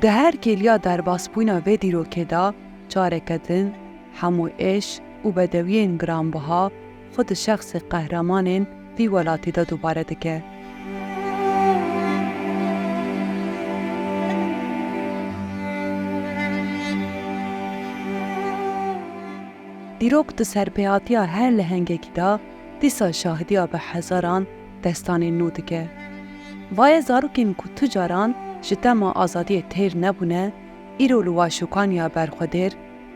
ده هر کلیا در باسپوینا و دیروکه دا چارکتن، همو اش و بدویین گرانبها خود شخص قهرمانین وی ولاتی دا دوباره دکه. دیروک ده سرپیاتیا هر لحنگه کی دا دیسا شاهدیا به هزاران دستانی نو دکه. وای زاروکین که تجاران جتما آزادی تیر نبونه ایرو لواشوکانیا برخودر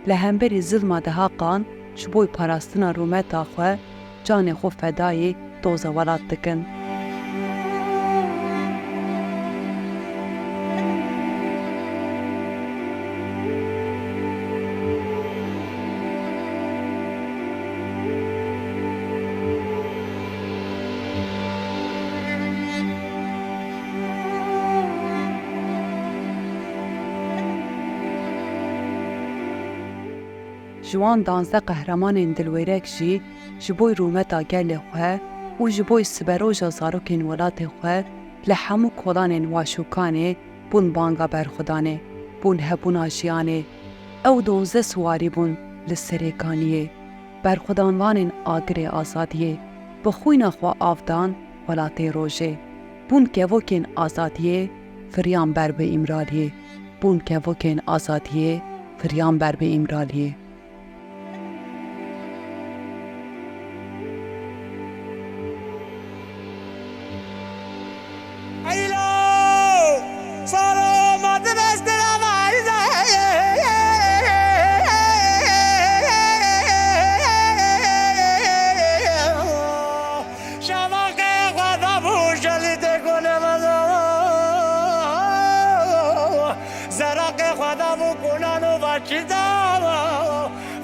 لهمبری ظلم ده قان شبوی پاراستنا رومتا خو جان خو فدای دوزه ولات دکن. جوان 12 قهرمان دلویرک جی جبوی رومتا گل خواه و جبوی سبروجا زاروکین ولات خواه لحمو کولان واشوکانه بون بانگا برخودانه بون هبون آجیانه او 12 سواری بون لسریکانیه برخودانوان آگر آزادیه بخوین خواه آفدان ولات روژه بون کوکین آزادیه فریان بر به امرالیه بون کوکین آزادیه فریان بر به امرالیه.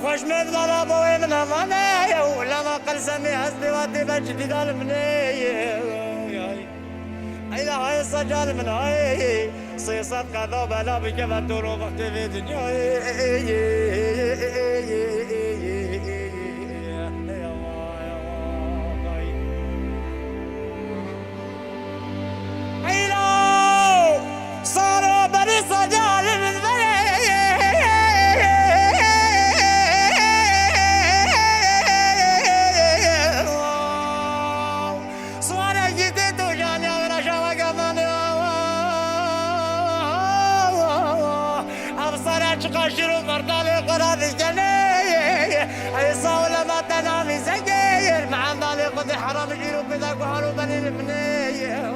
خوشمد ولا بوي من امانه ولا ما قل سمي حسبي واتي بجدي دال مني اي لا هاي السجال من هاي صيصت قضا بلا بك بدور وقت في دنيا اي لا صاروا بني سجال من قاشر ومرضى قراد الجنيه اي صاوله ما تنامي زقير مع ضالي قد حرام جيرو بذاك وحلو بني المنيه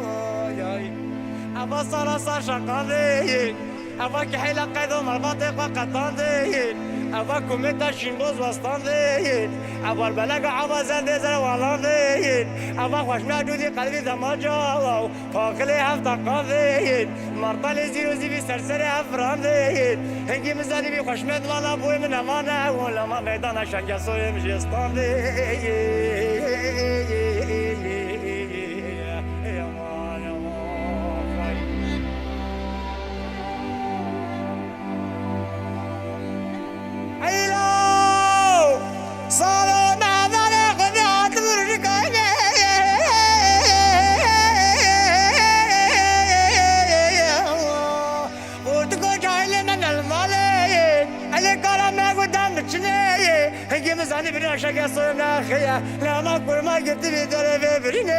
ابا صار شقاذي اباك حيله قيدو مربطي قطاندي اباكم متى شينغوز وسطاندي ابا البلاغ عبا زند زر والاندي ابا خوش مدودي قلبي دماجو فاقلي هفتا قاذي مرطلي زيرو زي سرسري افراندي هنگي مزاني بي خوش مد والا بوي من امانه ولا ما ميدان شنگا سوي مجستاندي مزاني بنا شقا صومنا خيا لا ما كل ما قلت بي دربي بريني